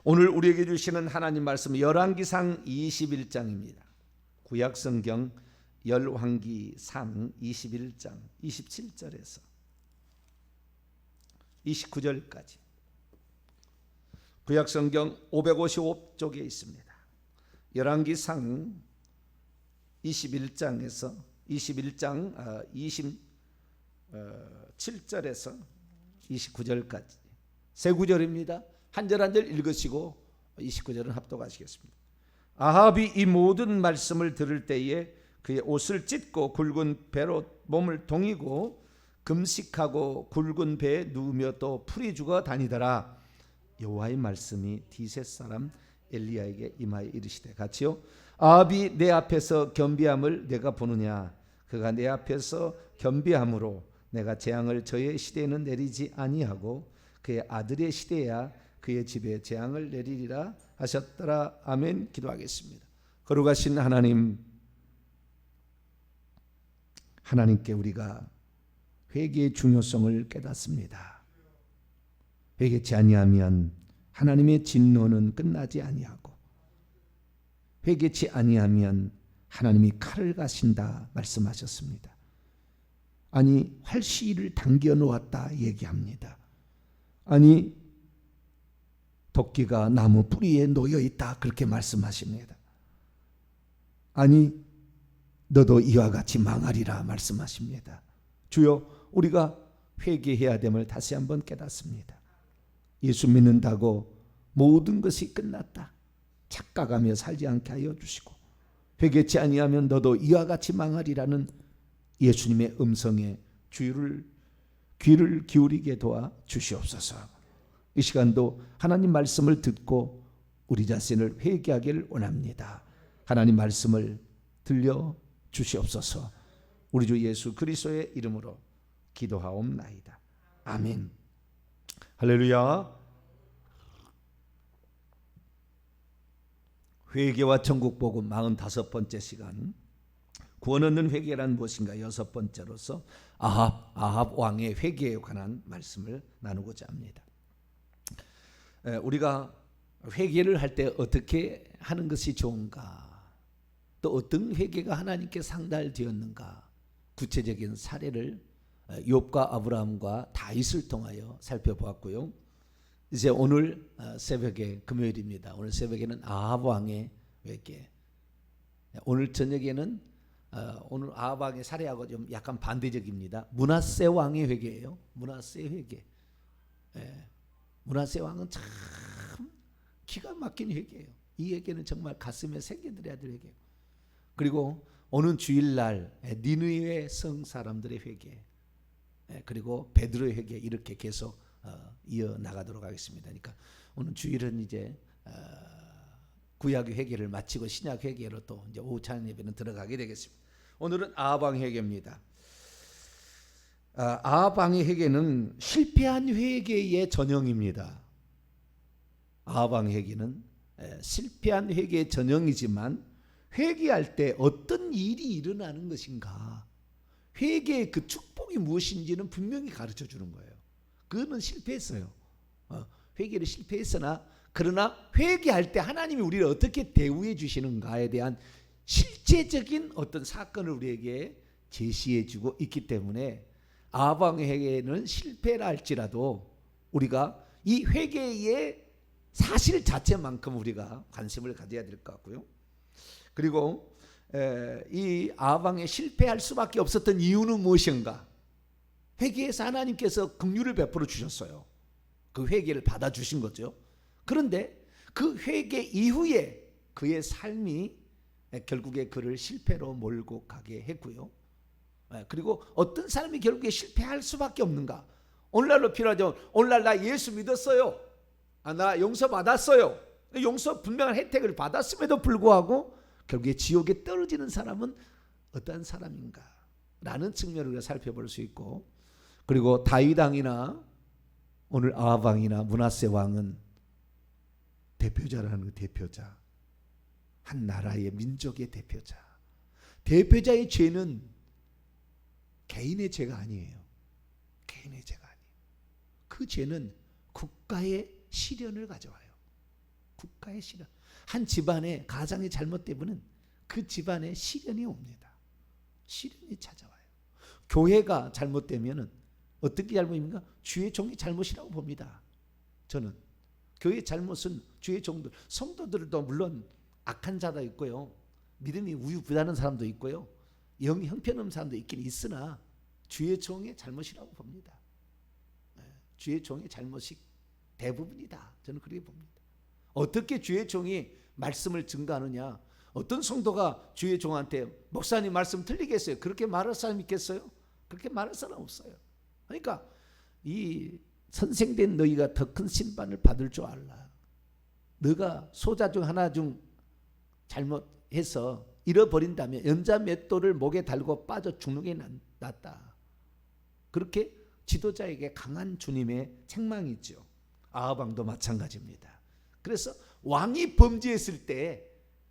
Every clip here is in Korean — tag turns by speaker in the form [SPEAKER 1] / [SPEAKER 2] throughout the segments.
[SPEAKER 1] 오늘 우리에게 주시는 하나님 말씀 열왕기상 21장입니다. 구약성경 열왕기상 21장 27절에서 29절까지 구약성경 555쪽에 있습니다. 열왕기상 21장에서 21장 27절에서 29절까지 세 구절입니다. 한 절 한 절 읽으시고 29절은 합독하시겠습니다. 아합이 이 모든 말씀을 들을 때에 그의 옷을 찢고 굵은 배로 몸을 동이고 금식하고 굵은 배에 누우며 또 풀이 죽어 다니더라. 여호와의 말씀이 디셋 사람 엘리야에게 임하여 이르시되 같이요. 아합이 내 앞에서 겸비함을 내가 보느냐. 그가 내 앞에서 겸비함으로 내가 재앙을 저의 시대에는 내리지 아니하고 그의 아들의 시대야 그의 집에 재앙을 내리리라 하셨더라. 아멘. 기도하겠습니다. 거룩하신 하나님, 하나님께 우리가 회개의 중요성을 깨닫습니다. 회개치 아니하면 하나님의 진노는 끝나지 아니하고 회개치 아니하면 하나님이 칼을 가신다 말씀하셨습니다. 아니 활시위를 당겨 놓았다 얘기합니다. 아니 도끼가 나무 뿌리에 놓여 있다 그렇게 말씀하십니다. 아니 너도 이와 같이 망하리라 말씀하십니다. 주여, 우리가 회개해야 됨을 다시 한번 깨닫습니다. 예수 믿는다고 모든 것이 끝났다 착각하며 살지 않게 하여 주시고 회개치 아니하면 너도 이와 같이 망하리라는 예수님의 음성에 귀를 기울이게 도와 주시옵소서. 이 시간도 하나님 말씀을 듣고 우리 자신을 회개하기를 원합니다. 하나님 말씀을 들려 주시옵소서. 우리 주 예수 그리스도의 이름으로 기도하옵나이다. 아멘. 할렐루야. 회개와 천국 복음 45번째 시간, 구원 얻는 회개란 무엇인가 6번째로서 아합 왕의 회개에 관한 말씀을 나누고자 합니다. 우리가 회개를 할 때 어떻게 하는 것이 좋은가, 또 어떤 회개가 하나님께 상달되었는가, 구체적인 사례를 욥과 아브라함과 다윗을 통하여 살펴보았고요. 이제 오늘 새벽에 금요일입니다. 오늘 새벽에는 아합 왕의 회개, 오늘 저녁에는 오늘 아합 왕의 사례하고 좀 약간 반대적입니다. 므낫세 왕의 회개예요. 므낫세 회개. 므낫세 왕은 참 기가 막힌 회개예요. 이 회개는 정말 가슴에 새겨들어야 될 회개예요. 그리고 오는 주일날 니느웨 성 사람들의 회개, 그리고 베드로의 회개, 이렇게 계속 이어 나가도록 하겠습니다. 그러니까 오늘 주일은 이제 구약 회개를 마치고 신약 회개로 또 이제 오후 찬양 예배는 들어가게 되겠습니다. 오늘은 아합 왕 회개입니다. 아합 왕의 회개는 실패한 회개의 전형입니다. 아합 왕의 회개는 실패한 회개의 전형이지만 회개할 때 어떤 일이 일어나는 것인가, 회개의 그 축복이 무엇인지는 분명히 가르쳐 주는 거예요. 그거는 실패했어요. 회개를 실패했으나 그러나 회개할 때 하나님이 우리를 어떻게 대우해 주시는가에 대한 실제적인 어떤 사건을 우리에게 제시해 주고 있기 때문에 아합 왕의 회개는 실패라 할지라도 우리가 이 회개의 사실 자체만큼 우리가 관심을 가져야 될 것 같고요. 그리고 이 아합 왕이 실패할 수밖에 없었던 이유는 무엇인가? 회개에서 하나님께서 긍휼을 베풀어 주셨어요. 그 회개를 받아 주신 거죠. 그런데 그 회개 이후에 그의 삶이 결국에 그를 실패로 몰고 가게 했고요. 그리고 어떤 사람이 결국에 실패할 수밖에 없는가? 오늘날로 필요하죠. 오늘날 나 예수 믿었어요. 나 용서 받았어요. 용서 분명한 혜택을 받았음에도 불구하고 결국에 지옥에 떨어지는 사람은 어떤 사람인가? 라는 측면을 우리가 살펴볼 수 있고, 그리고 다윗 왕이나 오늘 아합 왕이나 므낫세 왕은 대표자라는 거, 대표자. 한 나라의 민족의 대표자. 대표자의 죄는 개인의 죄가 아니에요. 개인의 죄가 아니에요. 그 죄는 국가의 시련을 가져와요. 국가의 시련. 한 집안의 가장이 잘못되면 그 집안에 시련이 옵니다. 시련이 찾아와요. 교회가 잘못되면 어떻게 잘못입니까? 주의 종이 잘못이라고 봅니다. 저는 교회의 잘못은 주의 종들, 성도들도 물론 악한 자도 있고요, 믿음이 우유부단한 사람도 있고요, 영이 형편없는 사람도 있긴 있으나 주의 종의 잘못이라고 봅니다. 주의 종의 잘못이 대부분이다. 저는 그렇게 봅니다. 어떻게 주의 종이 말씀을 증거하느냐? 어떤 성도가 주의 종한테 목사님 말씀 틀리겠어요? 그렇게 말할 사람 있겠어요? 그렇게 말할 사람 없어요. 그러니까 이 선생된 너희가 더 큰 심판을 받을 줄 알라. 너가 소자 중 하나 중 잘못해서 잃어버린다면 연자 맷돌을 목에 달고 빠져 죽는 게 낫다. 그렇게 지도자에게 강한 주님의 책망이 있죠. 아합 왕도 마찬가지입니다. 그래서 왕이 범죄했을 때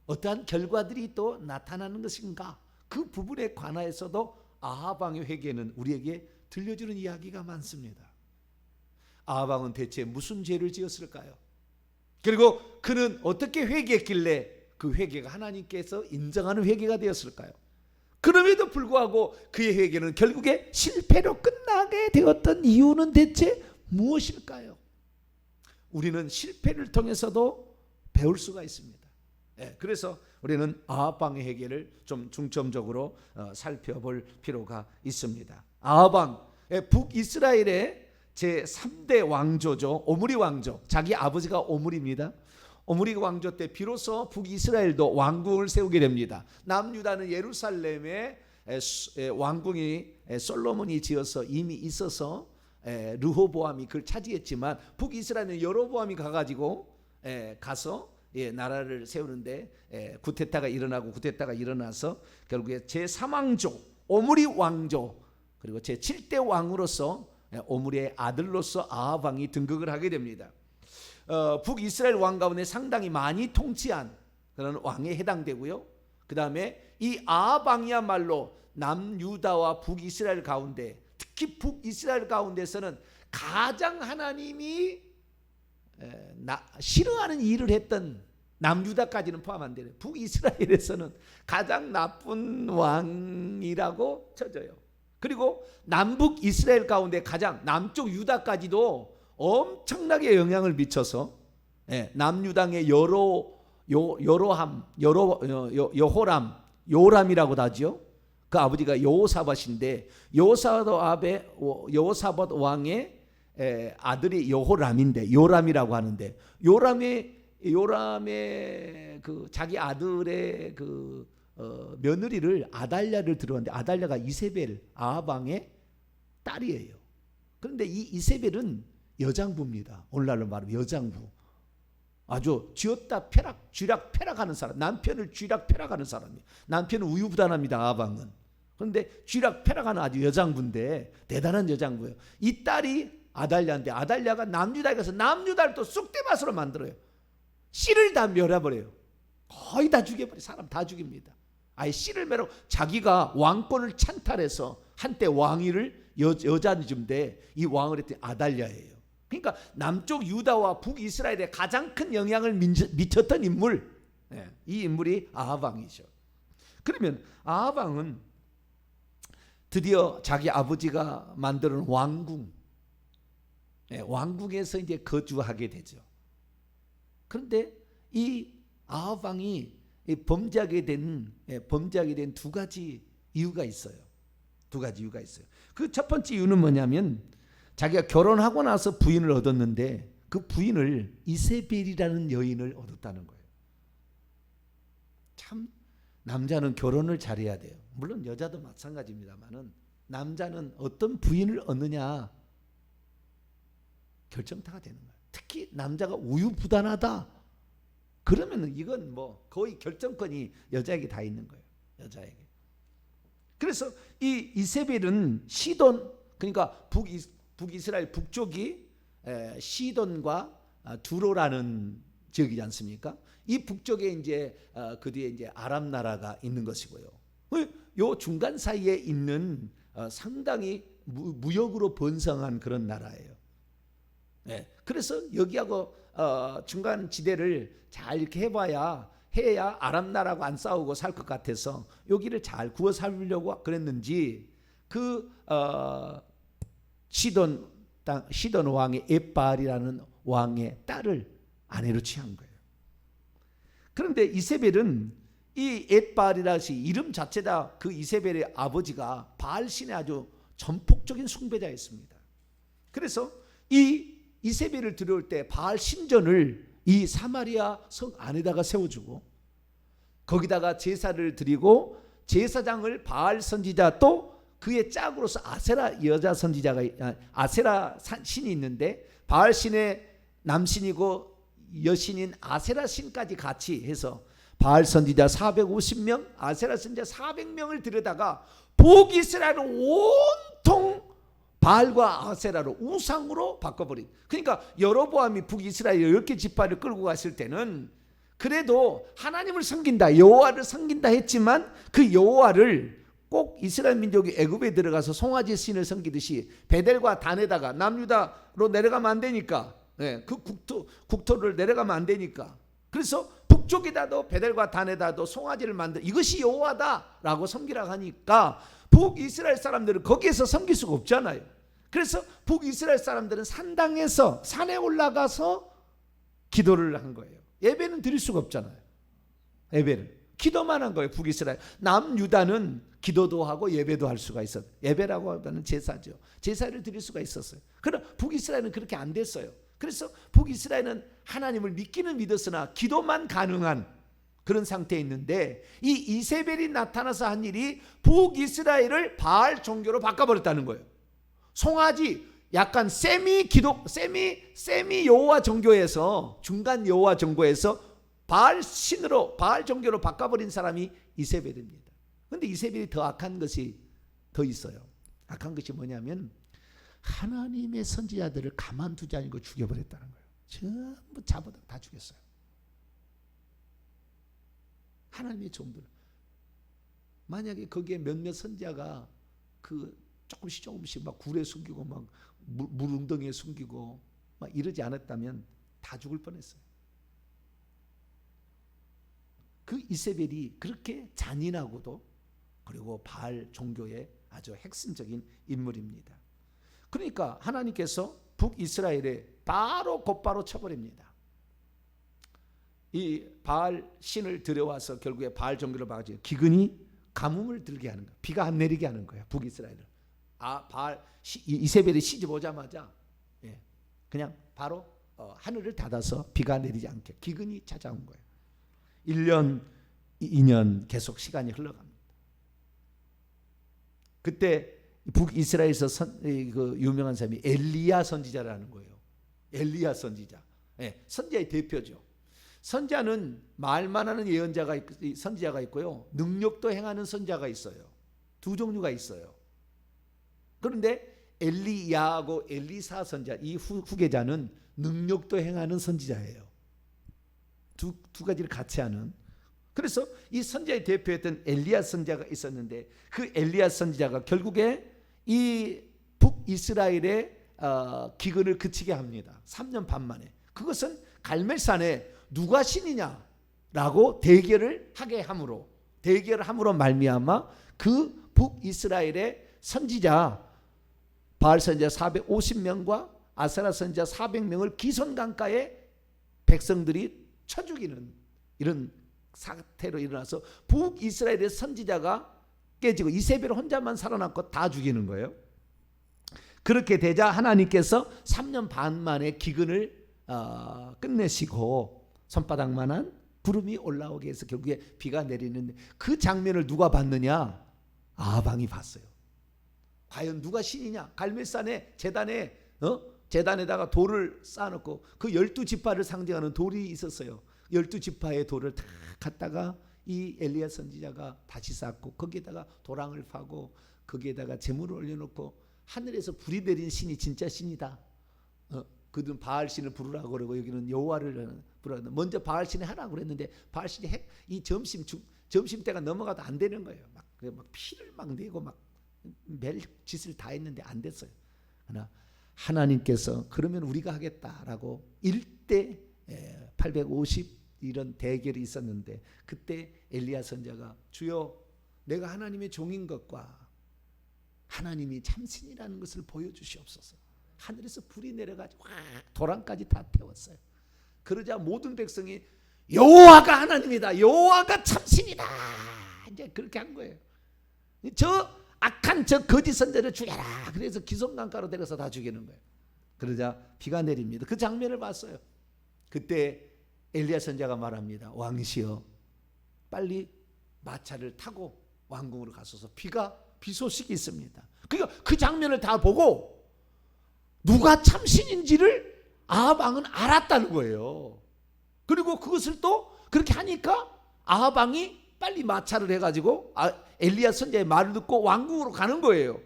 [SPEAKER 1] 어떠한 결과들이 또 나타나는 것인가, 그 부분에 관하여서도 아합 왕의 회개는 우리에게 들려주는 이야기가 많습니다. 아합 왕은 대체 무슨 죄를 지었을까요? 그리고 그는 어떻게 회개했길래 그 회개가 하나님께서 인정하는 회개가 되었을까요? 그럼에도 불구하고 그의 회개는 결국에 실패로 끝나게 되었던 이유는 대체 무엇일까요? 우리는 실패를 통해서도 배울 수가 있습니다. 그래서 우리는 아합 왕의 회개를 좀 중점적으로 살펴볼 필요가 있습니다. 아합 왕, 북이스라엘의 제3대 왕조죠. 오므리 왕조. 자기 아버지가 오므리입니다. 오므리 왕조 때 비로소 북이스라엘도 왕궁을 세우게 됩니다. 남유다는 예루살렘에 왕궁이 솔로몬이 지어서 이미 있어서 르호보암이 그걸 차지했지만 북이스라엘은 여로보암이 가서 나라를 세우는데 구테타가 일어나서 결국에 제3왕조 오므리 왕조, 그리고 제7대 왕으로서 오므리의 아들로서 아합 왕이 등극을 하게 됩니다. 북이스라엘 왕 가운데 상당히 많이 통치한 그런 왕에 해당되고요. 그 다음에 이 아합 왕이야말로 남유다와 북이스라엘 가운데, 특히 북이스라엘 가운데서는 가장 하나님이 싫어하는 일을 했던, 남유다까지는 포함 안 되는 북이스라엘에서는 가장 나쁜 왕이라고 쳐져요. 그리고 남북 이스라엘 가운데 가장 남쪽 유다까지도 엄청나게 영향을 미쳐서 남유당의 요람이라고 하죠. 그 아버지가 여호사밧인데 여호사밧 왕의 아들이 여호람인데, 요람이라고 하는데, 요람의 그 자기 아들의 그 며느리를 아달랴를 들어왔는데, 아달랴가 이세벨 아합 왕의 딸이에요. 그런데 이 이세벨은 여장부입니다. 오늘날로 말하면 여장부. 아주 쥐락펴락하는 사람, 남편을 쥐락펴락하는 사람이에요. 남편은 우유부단합니다. 아합 왕은. 그런데 쥐락펴락하는 아주 여장부인데, 대단한 여장부예요. 이 딸이 아달랴인데, 아달랴가 남유다에 가서 남유다를 또 쑥대밭으로 만들어요. 씨를 다 멸해버려요. 거의 다 죽여버려요. 사람 다 죽입니다. 아예 씨를 멸하고 자기가 왕권을 찬탈해서 한때 왕위를 여자인데 이 왕을 했더니 아달랴예요. 그러니까 남쪽 유다와 북이스라엘에 가장 큰 영향을 미쳤던 인물, 이 인물이 아합 왕이죠. 그러면 아합 왕은 드디어 자기 아버지가 만드는 왕궁에서 이제 거주하게 되죠. 그런데 이 아합 왕이 범죄하게 된 두 가지 이유가 있어요. 그 첫 번째 이유는 뭐냐면, 자기가 결혼하고 나서 부인을 얻었는데 그 부인을 이세벨이라는 여인을 얻었다는 거예요. 참, 남자는 결혼을 잘해야 돼요. 물론 여자도 마찬가지입니다만은 남자는 어떤 부인을 얻느냐 결정타가 되는 거예요. 특히 남자가 우유부단하다 그러면 이건 뭐 거의 결정권이 여자에게 다 있는 거예요. 여자에게. 그래서 이 이세벨은 시돈, 그러니까 북이스라엘 북쪽이 시돈과 두로라는 지역이지 않습니까? 이 북쪽에 이제 그 뒤에 이제 아람 나라가 있는 것이고요. 요 중간 사이에 있는 상당히 무역으로 번성한 그런 나라예요. 그래서 여기하고 중간 지대를 잘 이렇게 해야 아람 나라하고 안 싸우고 살 것 같아서 여기를 잘 구워 살려고 그랬는지 그 시돈 왕의 엣바알이라는 왕의 딸을 아내로 취한 거예요. 그런데 이세벨은 이 엣바알이라는 이름 자체다 그 이세벨의 아버지가 바알 신의 아주 전폭적인 숭배자였습니다. 그래서 이 이세벨을 들여올 때 바알 신전을 이 사마리아 성 안에다가 세워주고 거기다가 제사를 드리고 제사장을 바알 선지자 또 그의 짝으로서 아세라 여자 선지자가 아세라 신이 있는데 바알 신의 남신이고 여신인 아세라 신까지 같이 해서 바알 선지자 450명 아세라 선지자 400명을 들여다가 북이스라엘을 온통 바알과 아세라로 우상으로 바꿔버린. 그러니까 여로보암이 북이스라엘 10개 지파를 끌고 갔을 때는 그래도 하나님을 섬긴다 여호와를 섬긴다 했지만 그 여호와를 꼭 이스라엘 민족이 애굽에 들어가서 송아지 신을 섬기듯이 베델과 단에다가 남유다로 내려가면 안 되니까 그 국토를 내려가면 안 되니까 그래서 북쪽에다도 베델과 단에다도 송아지를 만들 이것이 여호와다라고 섬기라고 하니까 북이스라엘 사람들은 거기에서 섬길 수가 없잖아요. 그래서 북이스라엘 사람들은 산당에서 산에 올라가서 기도를 한 거예요. 예배는 드릴 수가 없잖아요. 예배는 기도만 한 거예요. 북이스라엘 남유다는 기도도 하고 예배도 할 수가 있었어요. 예배라고 하면 제사죠. 제사를 드릴 수가 있었어요. 그러나 북이스라엘은 그렇게 안 됐어요. 그래서 북이스라엘은 하나님을 믿기는 믿었으나 기도만 가능한 그런 상태에 있는데 이 이세벨이 나타나서 한 일이 북이스라엘을 바알 종교로 바꿔버렸다는 거예요. 송아지 약간 세미 여호와 종교에서 중간 여호와 종교에서 바알 신으로 바알 종교로 바꿔버린 사람이 이세벨입니다. 그런데 이세벨이 더 악한 것이 더 있어요. 악한 것이 뭐냐면 하나님의 선지자들을 가만두지 않고 죽여버렸다는 거예요. 전부 잡아다 다 죽였어요. 하나님의 종들. 만약에 거기에 몇몇 선지자가 그 조금씩 막 굴에 숨기고 막 물웅덩이에 숨기고 막 이러지 않았다면 다 죽을 뻔했어요. 그 이세벨이 그렇게 잔인하고도 그리고 바알 종교의 아주 핵심적인 인물입니다. 그러니까 하나님께서 북이스라엘에 곧바로 쳐버립니다. 이 바알 신을 들여와서 결국에 바알 종교를 막아주고 기근이 가뭄을 들게 하는 거예요. 비가 안 내리게 하는 거예요. 북이스라엘을. 이세벨이 시집 오자마자 그냥 바로 하늘을 닫아서 비가 내리지 않게 기근이 찾아온 거예요. 1년, 2년 계속 시간이 흘러갑니다. 그때 북이스라엘에서 그 유명한 사람이 엘리야 선지자라는 거예요. 엘리야 선지자. 선지자의 대표죠. 선지자는 말만 하는 선지자가 있고요. 능력도 행하는 선지자가 있어요. 두 종류가 있어요. 그런데 엘리야하고 엘리사 선지자 이 후계자는 능력도 행하는 선지자예요. 두 가지를 같이 하는. 그래서 이 선지자의 대표였던 엘리야 선지자가 있었는데 그 엘리야 선지자가 결국에 이 북이스라엘의 기근을 그치게 합니다. 3년 반 만에. 그것은 갈멜산에 누가 신이냐라고 대결을 함으로 말미암아 그 북이스라엘의 선지자 바알 선지자 450명과 아세라 선지자 400명을 기선강가에 백성들이 쳐 죽이는 이런 사태로 일어나서 북이스라엘의 선지자가 깨지고 이세벨 혼자만 살아남고 다 죽이는 거예요. 그렇게 되자 하나님께서 3년 반 만에 기근을 끝내시고 손바닥만한 구름이 올라오게 해서 결국에 비가 내리는데 그 장면을 누가 봤느냐? 아방이 봤어요. 과연 누가 신이냐? 갈멜산의 재단에다가 돌을 쌓아놓고 그 12지파를 상징하는 돌이 있었어요. 12지파의 돌을 다 갖다가 이 엘리야 선지자가 다시 쌓고 거기에다가 도랑을 파고 거기에다가 제물을 올려놓고 하늘에서 불이 내린 신이 진짜 신이다. 그들은 바알 신을 부르라고 그러고 여기는 여호와를 부르라고. 먼저 바알 신을 하라고 그랬는데 바알 신이 이 점심 때가 넘어가도 안 되는 거예요. 막 피를 막 내고 막 매일 짓을 다 했는데 안 됐어요. 그러나 하나님께서 그러면 우리가 하겠다라고 이때 850 이런 대결이 있었는데 그때 엘리야 선지자가 주여 내가 하나님의 종인 것과 하나님이 참신이라는 것을 보여주시옵소서. 하늘에서 불이 내려가지고 도랑까지 다 태웠어요. 그러자 모든 백성이 여호와가 하나님이다, 여호와가 참신이다, 이제 그렇게 한 거예요. 저 악한 저 거짓 선지자를 죽여라. 그래서 기송강가로 데려서 다 죽이는 거예요. 그러자 비가 내립니다. 그 장면을 봤어요. 그때 엘리야 선지자가 말합니다. 왕이시여 빨리 마차를 타고 왕궁으로 가소서. 비 소식이 있습니다. 그러니까 그 장면을 다 보고 누가 참신인지를 아합 왕은 알았다는 거예요. 그리고 그것을 또 그렇게 하니까 아합 왕이 빨리 마차를 해가지고 엘리야 선지자의 말을 듣고 왕궁으로 가는 거예요.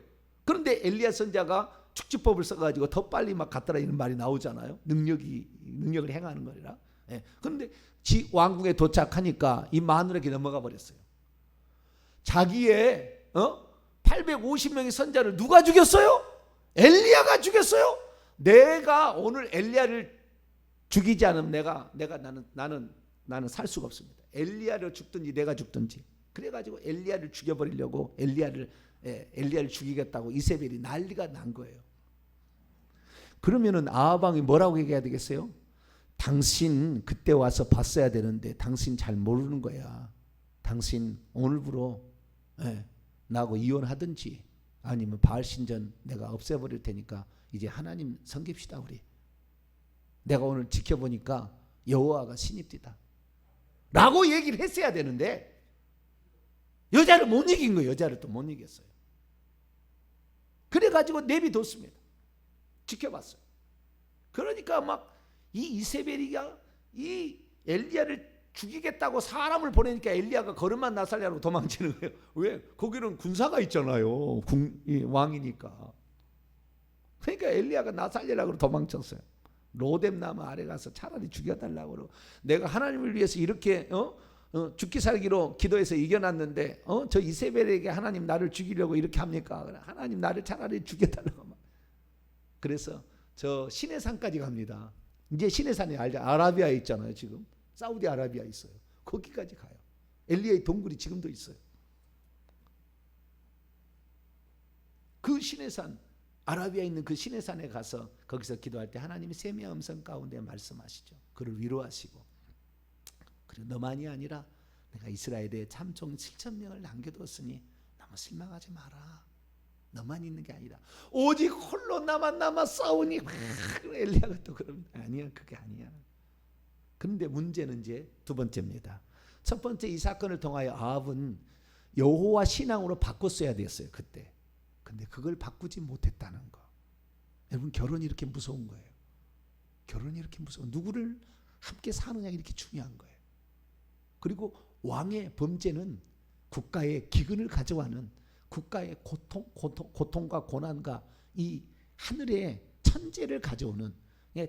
[SPEAKER 1] 그런데 엘리야 선지자가 축지법을 써가지고 더 빨리 막 갔더라 이런 말이 나오잖아요. 능력을 행하는 거라. 그런데 왕궁에 도착하니까 이 마누라에게 넘어가 버렸어요. 자기의 850명의 선자를 누가 죽였어요? 엘리야가 죽였어요. 내가 오늘 엘리야를 죽이지 않으면 나는 살 수가 없습니다. 엘리야를 죽든지 내가 죽든지. 그래가지고 엘리야를 죽여버리려고 엘리야를 죽이겠다고 이세벨이 난리가 난 거예요. 그러면은 아합 왕이 뭐라고 얘기해야 되겠어요? 당신 그때 와서 봤어야 되는데 당신 잘 모르는 거야. 당신 오늘부로 나하고 이혼하든지 아니면 바알 신전 내가 없애버릴 테니까 이제 하나님 섬깁시다 우리. 내가 오늘 지켜보니까 여호와가 신입디다 라고 얘기를 했어야 되는데 여자를 못 이긴 거예요. 여자를 또 못 이겼어요. 그래가지고 내비뒀습니다. 지켜봤어요. 그러니까 막 이 이세벨이가 이 엘리야를 죽이겠다고 사람을 보내니까 엘리야가 걸음만 나살려고 도망치는 거예요. 왜? 거기는 군사가 있잖아요. 왕이니까. 그러니까 엘리야가 나살리려고 도망쳤어요. 로뎀 나무 아래 가서 차라리 죽여달라고 그러고 내가 하나님을 위해서 이렇게 죽기 살기로 기도해서 이겨놨는데 저 이세벨에게 하나님 나를 죽이려고 이렇게 합니까? 하나님 나를 차라리 죽여달라고. 그래서 저 시내산까지 갑니다. 이제 시내산에 아라비아에 있잖아요. 지금 사우디아라비아 있어요. 거기까지 가요. 엘리야의 동굴이 지금도 있어요. 그 시내산 아라비아에 있는 그 시내산에 가서 거기서 기도할 때 하나님이 세미한 음성 가운데 말씀하시죠. 그를 위로하시고 그리고 너만이 아니라 내가 이스라엘에 참종 7,000명을 남겨두었으니 너무 실망하지 마라. 너만 있는 게 아니라 오직 홀로 남아 싸우니 엘리야가 또 그러면 아니야 그게 아니야. 그런데 문제는 이제 두 번째입니다. 첫 번째 이 사건을 통하여 아합은 여호와 신앙으로 바꿨어야 됐어요 그때. 근데 그걸 바꾸지 못했다는 거. 여러분 결혼이 이렇게 무서운 거예요. 결혼이 이렇게 무서워. 누구를 함께 사느냐 이렇게 중요한 거예요. 그리고 왕의 범죄는 국가의 기근을 가져와는 국가의 고통과 고난과 이 하늘의 천재를 가져오는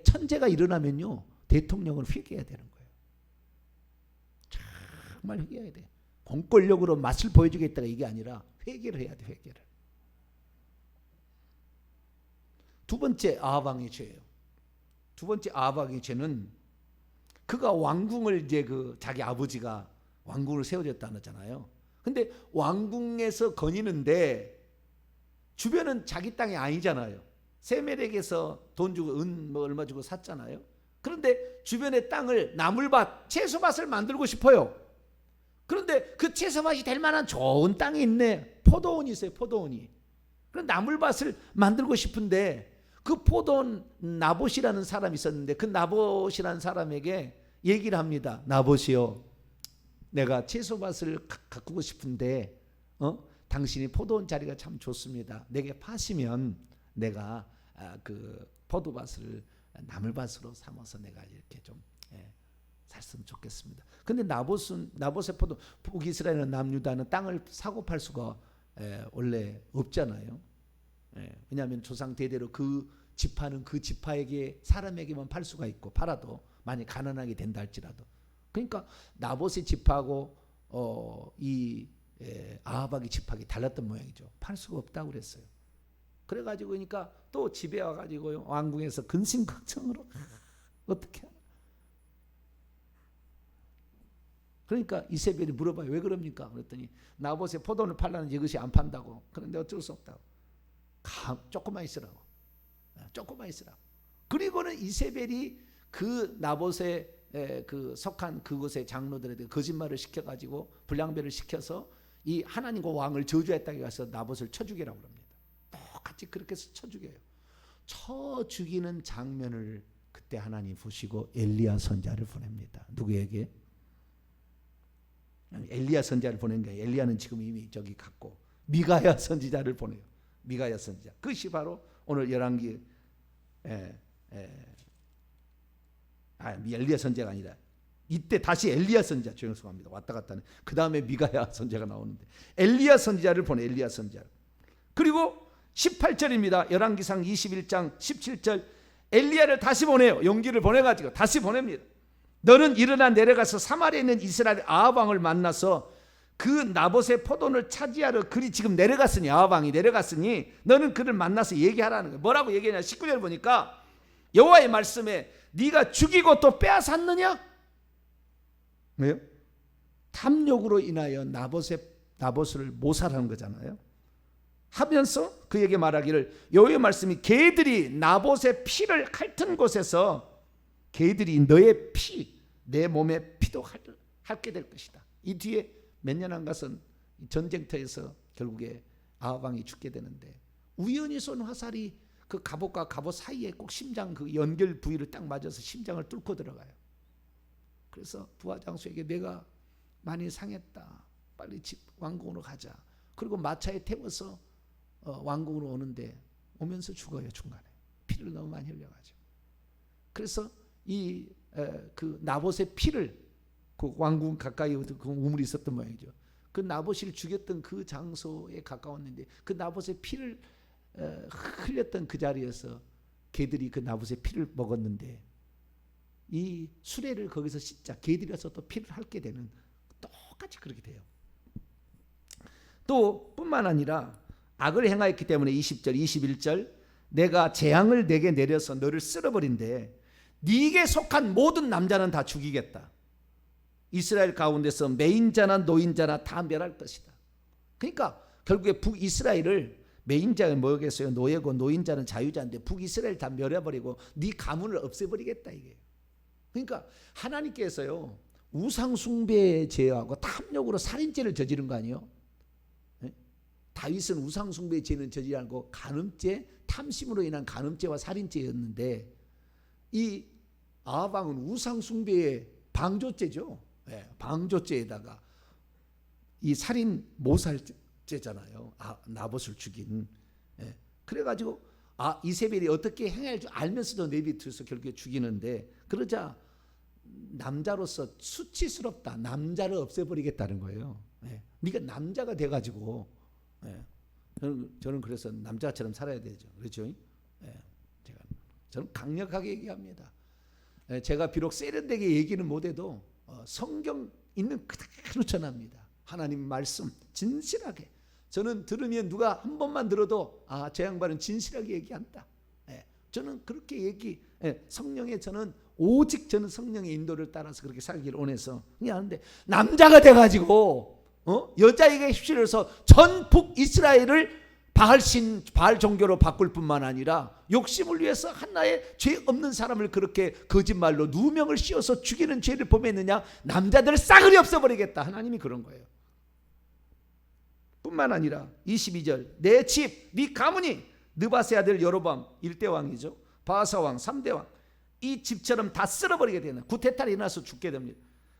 [SPEAKER 1] 천재가 일어나면요 대통령을 회개해야 되는 거예요. 정말 회개해야 돼. 공권력으로 맛을 보여주겠다가 이게 아니라 회개를 해야 돼. 회개를. 두 번째 아합 왕의 죄예요. 두 번째 아합 왕의 죄는 그가 왕궁을 이제 자기 아버지가 왕궁을 세워줬다는 거잖아요. 근데 왕궁에서 거니는데 주변은 자기 땅이 아니잖아요. 세멜에게서 돈 주고 은 뭐 얼마 주고 샀잖아요. 그런데 주변의 땅을 나물밭, 채소밭을 만들고 싶어요. 그런데 그 채소밭이 될 만한 좋은 땅이 있네. 포도원이 있어요. 포도원이. 그런 나물밭을 만들고 싶은데 그 포도원 나봇이라는 사람이 있었는데 그 나봇이라는 사람에게 얘기를 합니다. 나봇이요. 내가 채소밭을 가꾸고 싶은데 당신이 포도원 자리가 참 좋습니다. 내게 파시면 내가 그 포도밭을 나물밭으로 삼아서 내가 이렇게 좀 샀으면 좋겠습니다. 근데 나봇의 포도 북이스라엘은 남유다는 땅을 사고 팔 수가 원래 없잖아요. 왜냐하면 조상 대대로 그 지파는 그 지파에게 사람에게만 팔 수가 있고 팔아도 만약 가난하게 된다 할지라도. 그러니까 나봇의 지파하고 이 아합의 지파가 달랐던 모양이죠. 팔 수가 없다고 그랬어요. 그래가지고 그러니까 또 집에 와가지고 왕궁에서 근심걱정으로 어떻게 하나. 그러니까 이세벨이 물어봐요. 왜 그럽니까? 그랬더니 나봇의 포도를 팔라는데 이것이 안 판다고. 그런데 어쩔 수 없다고. 조금만 있으라고. 조금만 있으라고. 그리고는 이세벨이 그 나봇의 그 속한 그곳의 장로들에게 거짓말을 시켜가지고 불량배를 시켜서 이 하나님과 왕을 저주했다고 가서 나봇을 쳐 죽이라고 합니다. 똑같이 그렇게 해서 쳐 죽여요. 쳐 죽이는 장면을 그때 하나님 보시고 엘리야 선지자를 보냅니다. 누구에게? 엘리야 선지자를 보낸 거예요. 엘리야는 지금 이미 저기 갔고 미가야 선지자를 보내요. 미가야 선지자. 그것이 바로 오늘 열왕기 엘리야 선지자가 아니라 이때 다시 엘리야 선지자 죄송합니다. 왔다 갔다 하는. 그 다음에 미가야 선지자가 나오는데 엘리야 선지자를 보내. 엘리야 선지자. 그리고 18절입니다. 열왕기상 21장 17절 엘리야를 다시 보내요. 용기를 보내가지고 다시 보냅니다. 너는 일어나 내려가서 사마리아에 있는 이스라엘 아합 왕을 만나서 그 나봇의 포도를 차지하러 그리 지금 내려갔으니 아합 왕이 내려갔으니 너는 그를 만나서 얘기하라는 거예요. 뭐라고 얘기하냐? 19절 보니까 여호와의 말씀에 네가 죽이고 또 빼앗았느냐? 왜요? 탐욕으로 인하여 나봇을 모살하는 거잖아요. 하면서 그에게 말하기를 여호와의 말씀이 개들이 나봇의 피를 핥은 곳에서 개들이 너의 피, 내 몸의 피도 핥게 될 것이다. 이 뒤에 몇 년 안 가서 전쟁터에서 결국에 아합 왕이 죽게 되는데 우연히 쏜 화살이 그 갑옷과 갑옷 사이에 꼭 심장 그 연결 부위를 딱 맞아서 심장을 뚫고 들어가요. 그래서 부하장수에게 내가 많이 상했다. 빨리 집 왕궁으로 가자. 그리고 마차에 태워서 왕궁으로 오는데 오면서 죽어요. 중간에 피를 너무 많이 흘려가지고. 그래서 이 그 나봇의 피를 그 왕궁 가까이 그 우물이 있었던 모양이죠. 그 나봇을 죽였던 그 장소에 가까웠는데 그 나봇의 피를 흘렸던 그 자리에서 개들이 그 나봇의 피를 먹었는데 이 수레를 거기서 씻자 개들이 와서 또 피를 핥게 되는 똑같이 그렇게 돼요. 또 뿐만 아니라 악을 행하였기 때문에 20절 21절 내가 재앙을 내게 내려서 너를 쓸어버린데 네게 속한 모든 남자는 다 죽이겠다. 이스라엘 가운데서 매인자나 노인자나 다 멸할 것이다. 그러니까 결국에 북이스라엘을 매인자가 뭐겠어요? 노예고 노인자는 자유자인데 북이스라엘 다 멸해버리고 네 가문을 없애버리겠다 이게. 그러니까 하나님께서요 우상숭배에 제어하고 탐욕으로 살인죄를 저지른 거 아니에요? 네? 다윗은 우상숭배의 죄는 저지르지 않고 간음죄, 탐심으로 인한 간음죄와 살인죄였는데 이 아합 왕은 우상숭배의 방조죄죠. 네, 방조죄에다가 이 살인 모살죄잖아요. 나봇을 죽인. 네. 그래가지고 이세벨이 어떻게 행할 줄 알면서도 내비두어서 결국에 죽이는데 그러자 남자로서 수치스럽다. 남자를 없애버리겠다는 거예요. 네. 네가 남자가 돼가지고 네. 저는 그래서 남자처럼 살아야 되죠. 그렇죠? 네. 저는 강력하게 얘기합니다. 제가 비록 세련되게 얘기는 못해도 성경 있는 그대로 전합니다. 하나님 말씀 진실하게. 저는 들으면 누가 한 번만 들어도 저 양반은 진실하게 얘기한다. 저는 그렇게 성령의 저는 오직 저는 성령의 인도를 따라서 그렇게 살기를 원해서 그냥 하는데 남자가 돼가지고 여자에게 휩쓸려서 전 북이스라엘을 바알 종교로 바꿀 뿐만 아니라 욕심을 위해서 하나의 죄 없는 사람을 그렇게 거짓말로 누명을 씌워서 죽이는 죄를 범했느냐? 남자들을 싸그리 없애버리겠다. 하나님이 그런 거예요. 뿐만 아니라 22절 내 집, 네 가문이 느바세 아들 여로보암 1대 왕이죠. 바하사 왕 3대 왕 이 집처럼 다 쓸어버리게 되는 구태타를 일어나서 죽게 됩니다.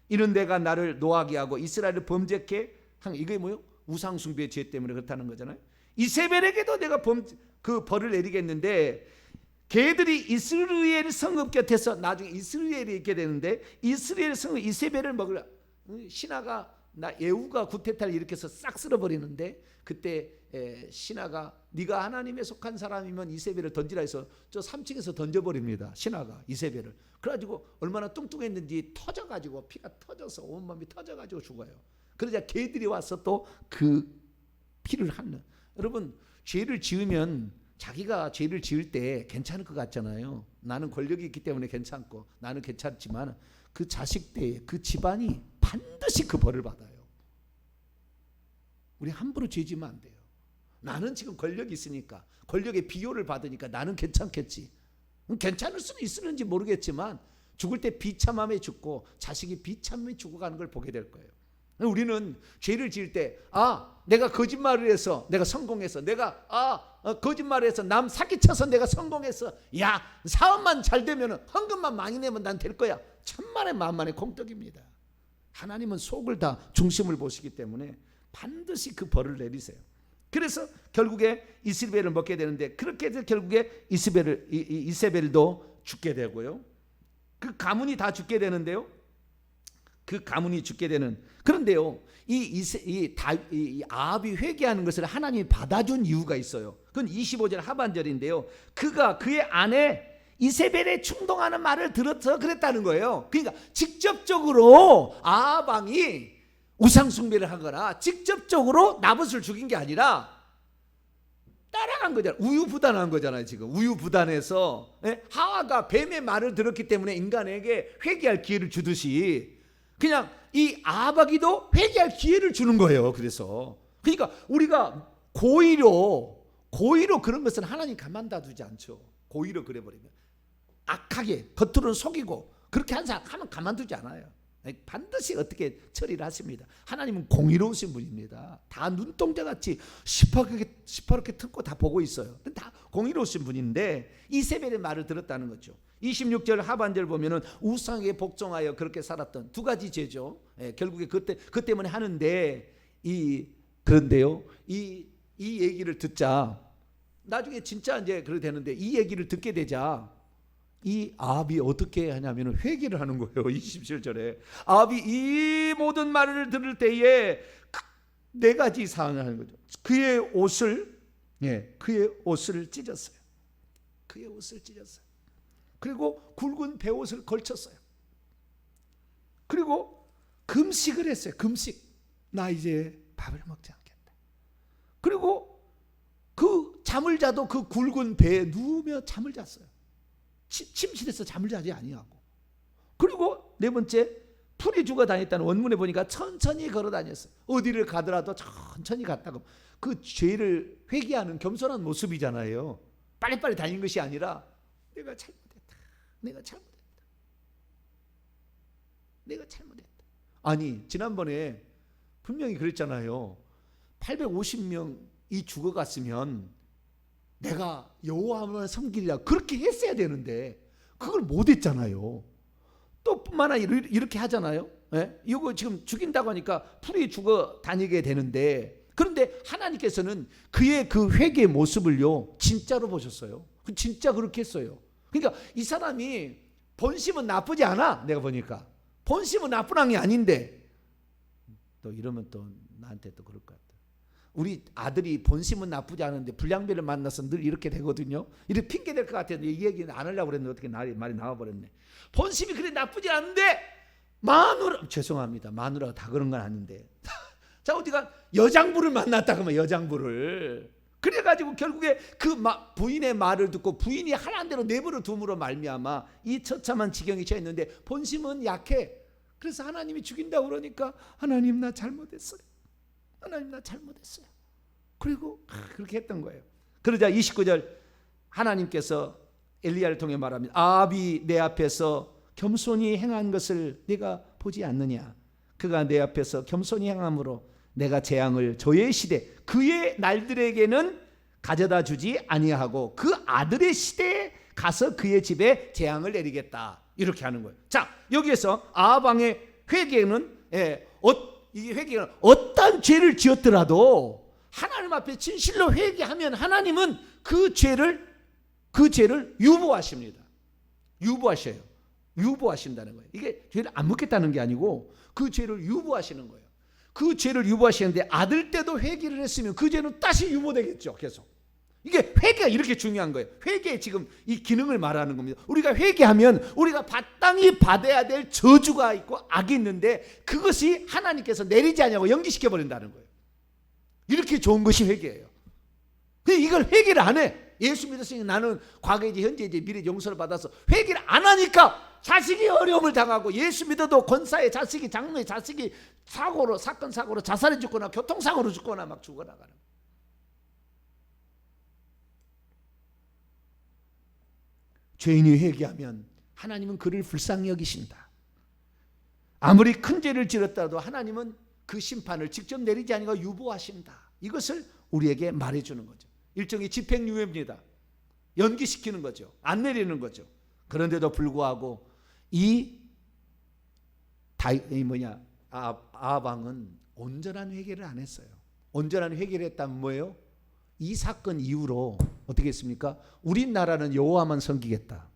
[SPEAKER 1] 이는 내가 나를 노하게 하고 이스라엘을 범죄케 한 이게 뭐요? 우상숭배의 죄 때문에 그렇다는 거잖아요. 이세벨에게도 내가 그 벌을 내리겠는데 걔들이 이스라엘 성읍 곁에서 나중에 이스라엘이 있게 되는데 이스라엘 성읍 이세벨을 먹으려 신하가 예후가 구테타를 일으켜서 싹 쓸어버리는데 그때 신하가 네가 하나님에 속한 사람이면 이세벨을 던지라 해서 저 3층에서 던져버립니다. 신하가 이세벨을. 그래가지고 얼마나 뚱뚱했는지 터져가지고 피가 터져서 온몸이 터져가지고 죽어요. 그러자 개들이 와서 또 그 피를 핥는. 여러분 죄를 지으면 자기가 죄를 지을 때 괜찮을 것 같잖아요. 나는 권력이 있기 때문에 괜찮고 나는 괜찮지만 그 자식 때 그 집안이 반드시 그 벌을 받아요. 우리 함부로 죄지면 안 돼요. 나는 지금 권력이 있으니까, 권력의 비호를 받으니까 나는 괜찮겠지. 괜찮을 수는 있을는지 모르겠지만 죽을 때 비참함에 죽고 자식이 비참함에 죽어가는 걸 보게 될 거예요. 우리는 죄를 지을 때 내가 거짓말을 해서 내가 성공해서, 내가 거짓말을 해서 남 사기쳐서 내가 성공해서, 야 사업만 잘 되면, 헌금만 많이 내면 난 될 거야. 천만의 만만의 공덕입니다. 하나님은 속을 다 중심을 보시기 때문에 반드시 그 벌을 내리세요. 그래서 결국에 이스벨을 먹게 되는데, 그렇게 해서 결국에 이세벨도 죽게 되고요. 그 가문이 다 죽게 되는데요. 그 가문이 죽게 되는, 그런데요, 이 아합이 회개하는 것을 하나님이 받아준 이유가 있어요. 그건 25절 하반절인데요. 그가 그의 아내 이세벨에 충동하는 말을 들어서 그랬다는 거예요. 그러니까 직접적으로 아합 왕이 우상 숭배를 하거나 직접적으로 나봇을 죽인 게 아니라 따라간 거잖아요. 우유부단한 거잖아요. 지금 우유부단해서 하와가 뱀의 말을 들었기 때문에 인간에게 회개할 기회를 주듯이 그냥 이 아합에게도 회개할 기회를 주는 거예요. 그래서 그러니까 우리가 고의로 그런 것은 하나님 가만다 두지 않죠. 고의로 그래버리면 악하게 겉으로는 속이고 그렇게 한 사람 하면 가만두지 않아요. 반드시 어떻게 처리를 하십니다. 하나님은 공의로우신 분입니다. 다 눈동자같이 시퍼렇게 뜯고 다 보고 있어요. 다 공의로우신 분인데 이세벨의 말을 들었다는 거죠. 26절 하반절 보면은 우상에 복종하여 그렇게 살았던 두 가지 죄죠. 결국에 그 때문에 하는데 그런데요, 이 얘기를 듣자, 나중에 진짜 이제 그렇게 되는데 이 얘기를 듣게 되자 이 아합이 어떻게 하냐면 회개를 하는 거예요. 27절에 아합이 이 모든 말을 들을 때에 네 가지 사항을 하는 거죠. 그의 옷을 찢었어요. 그의 옷을 찢었어요. 그리고 굵은 베옷을 걸쳤어요. 그리고 금식을 했어요. 금식. 나 이제 밥을 먹지 않겠다. 그리고 그 잠을 자도 그 굵은 배에 누우며 잠을 잤어요. 침실에서 잠을 자지 아니하고. 그리고 네 번째, 풀이 죽어 다녔다는 원문에 보니까 천천히 걸어 다녔어요. 어디를 가더라도 천천히 갔다고. 그 죄를 회개하는 겸손한 모습이잖아요. 빨리빨리 다니는 것이 아니라 내가 잘못했다. 아니 지난번에 분명히 그랬잖아요. 850명이 죽어갔으면 내가 여호와만 섬기리라 그렇게 했어야 되는데 그걸 못했잖아요. 또 뿐만 아니라 이렇게 하잖아요. 이거 지금 죽인다고 하니까 풀이 죽어 다니게 되는데, 그런데 하나님께서는 그의 그 회개의 모습을요 진짜로 보셨어요. 진짜 그렇게 했어요. 그러니까 이 사람이 본심은 나쁘지 않아. 내가 보니까 본심은 나쁜 왕이 아닌데, 또 이러면 또 나한테 또 그럴 것 같아. 우리 아들이 본심은 나쁘지 않은데 불량배를 만나서 늘 이렇게 되거든요. 이렇게 핑계 될 것 같아서 이 얘기는 안 하려고 그랬는데 어떻게 말이 나와버렸네. 본심이 그래 나쁘지 않은데 마누라가 다 그런 건 아닌데 자 어디가 여장부를 만났다 그러면 여장부를, 그래가지고 결국에 그 부인의 말을 듣고 부인이 하라는 대로 내버려 둠으로 말미암아 이 처참한 지경이 처했는데 본심은 약해. 그래서 하나님이 죽인다고 그러니까 하나님 나 잘못했어요. 그리고 그렇게 했던 거예요. 그러자 29절 하나님께서 엘리야를 통해 말합니다. 아합이 내 앞에서 겸손히 행한 것을 네가 보지 않느냐. 그가 내 앞에서 겸손히 행함으로 내가 재앙을 저의 시대 그의 날들에게는 가져다 주지 아니하고 그 아들의 시대에 가서 그의 집에 재앙을 내리겠다. 이렇게 하는 거예요. 자, 여기에서 아합 왕의 회개는 이 회개는 어떤 죄를 지었더라도 하나님 앞에 진실로 회개하면 하나님은 그 죄를 유보하십니다. 유보하신다는 거예요. 이게 죄를 안 묻겠다는 게 아니고 그 죄를 유보하시는 거예요. 그 죄를 유보하시는데 아들 때도 회개를 했으면 그 죄는 다시 유보되겠죠. 계속. 이게 회개가 이렇게 중요한 거예요. 회개의 지금 이 기능을 말하는 겁니다. 우리가 회개하면 우리가 마땅히 받아야 될 저주가 있고 악이 있는데 그것이 하나님께서 내리지 않냐고 연기시켜 버린다는 거예요. 이렇게 좋은 것이 회개예요. 근데 이걸 회개를 안 해. 예수 믿었으니 나는 과거이지 현재이지 미래 용서를 받아서 회개를 안 하니까 자식이 어려움을 당하고 예수 믿어도 권사의 자식이 장로의 자식이 사고로 사건 사고로 자살해 죽거나 교통사고로 죽거나 막 죽어나가는. 죄인이 회개하면 하나님은 그를 불쌍히 여기신다. 아무리 큰 죄를 지었다도 하나님은 그 심판을 직접 내리지 아니고 유보하신다. 이것을 우리에게 말해주는 거죠. 일종의 집행유예입니다. 연기시키는 거죠. 안 내리는 거죠. 그런데도 불구하고 아합왕은 온전한 회개를 안 했어요. 온전한 회개를 했다면 뭐예요? 이 사건 이후로 어떻게 했습니까? 우리나라는 여호와만 섬기겠다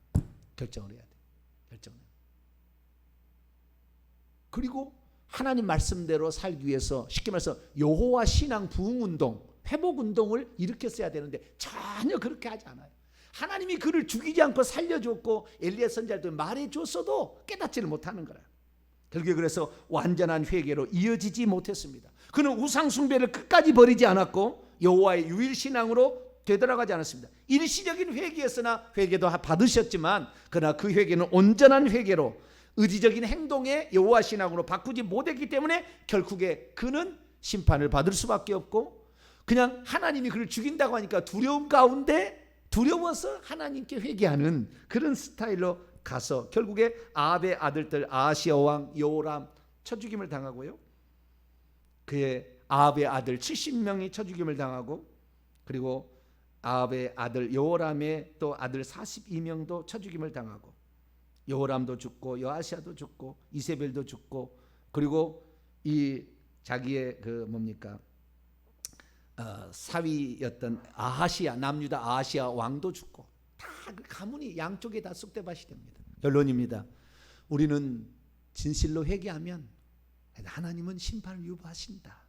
[SPEAKER 1] 결정을 해야 돼. 결정을. 그리고 하나님 말씀대로 살기 위해서 쉽게 말해서 여호와 신앙 부흥운동, 회복운동을 일으켰어야 되는데 전혀 그렇게 하지 않아요. 하나님이 그를 죽이지 않고 살려줬고 엘리야 선지자도 말해줬어도 깨닫지를 못하는 거라. 결국에 그래서 완전한 회개로 이어지지 못했습니다. 그는 우상 숭배를 끝까지 버리지 않았고 여호와의 유일신앙으로 되돌아가지 않았습니다. 일시적인 회개였으나 회개도 받으셨지만 그러나 그 회개는 온전한 회개로 의지적인 행동에 여호와 신앙으로 바꾸지 못했기 때문에 결국에 그는 심판을 받을 수밖에 없고 그냥 하나님이 그를 죽인다고 하니까 두려움 가운데 두려워서 하나님께 회개하는 그런 스타일로 가서 결국에 아합의 아들들 아하시야 왕 여호람 쳐죽임을 당하고요. 그의 아합의 아들 70명이 쳐죽임을 당하고 그리고 아합의 아들 여호람의 또 아들 42명도 쳐죽임을 당하고 여호람도 죽고 여아시아도 죽고 이세벨도 죽고 그리고 이 자기의 그 뭡니까 사위였던 아하시야 남유다 아하시야 왕도 죽고 다 그 가문이 양쪽에 다 쑥대밭이 됩니다. 결론입니다. 우리는 진실로 회개하면 하나님은 심판을 유보하신다.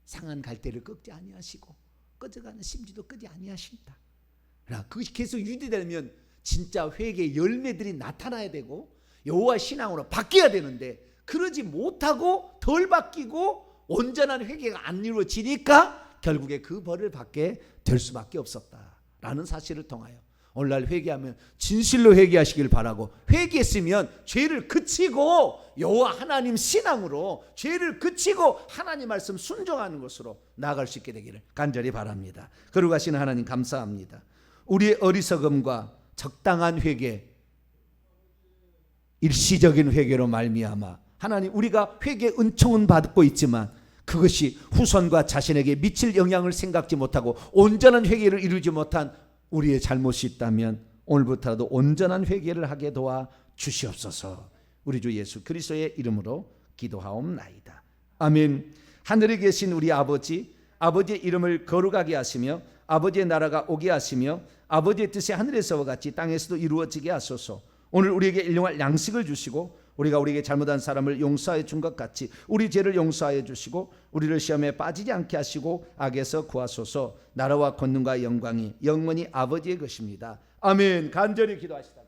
[SPEAKER 1] 상한 갈대를 꺾지 아니하시고 꺼져가는 심지도 끄지 아니하신다. 그러나 그것이 계속 유지되면 진짜 회개의 열매들이 나타나야 되고 여호와 신앙으로 바뀌어야 되는데 그러지 못하고 덜 바뀌고 온전한 회개가 안 이루어지니까 결국에 그 벌을 받게 될 수밖에 없었다라는 사실을 통하여 오늘날 회개하면 진실로 회개하시길 바라고 회개했으면 죄를 그치고 여호와 하나님 신앙으로 죄를 그치고 하나님 말씀 순종하는 것으로 나아갈 수 있게 되기를 간절히 바랍니다. 거룩하신 하나님 감사합니다. 우리의 어리석음과 적당한 회개 일시적인 회개로 말미암아 하나님 우리가 회개 은총은 받고 있지만 그것이 후손과 자신에게 미칠 영향을 생각지 못하고 온전한 회개를 이루지 못한 우리의 잘못이 있다면 오늘부터라도 온전한 회개를 하게 도와 주시옵소서. 우리 주 예수 그리스도의 이름으로 기도하옵나이다. 아멘. 하늘에 계신 우리 아버지, 아버지의 이름을 거룩하게 하시며 아버지의 나라가 오게 하시며 아버지의 뜻이 하늘에서와 같이 땅에서도 이루어지게 하소서. 오늘 우리에게 일용할 양식을 주시고 우리가 우리에게 잘못한 사람을 용서하여 준 것 같이 우리 죄를 용서하여 주시고 우리를 시험에 빠지지 않게 하시고 악에서 구하소서. 나라와 권능과 영광이 영원히 아버지의 것입니다. 아멘. 간절히 기도하시다.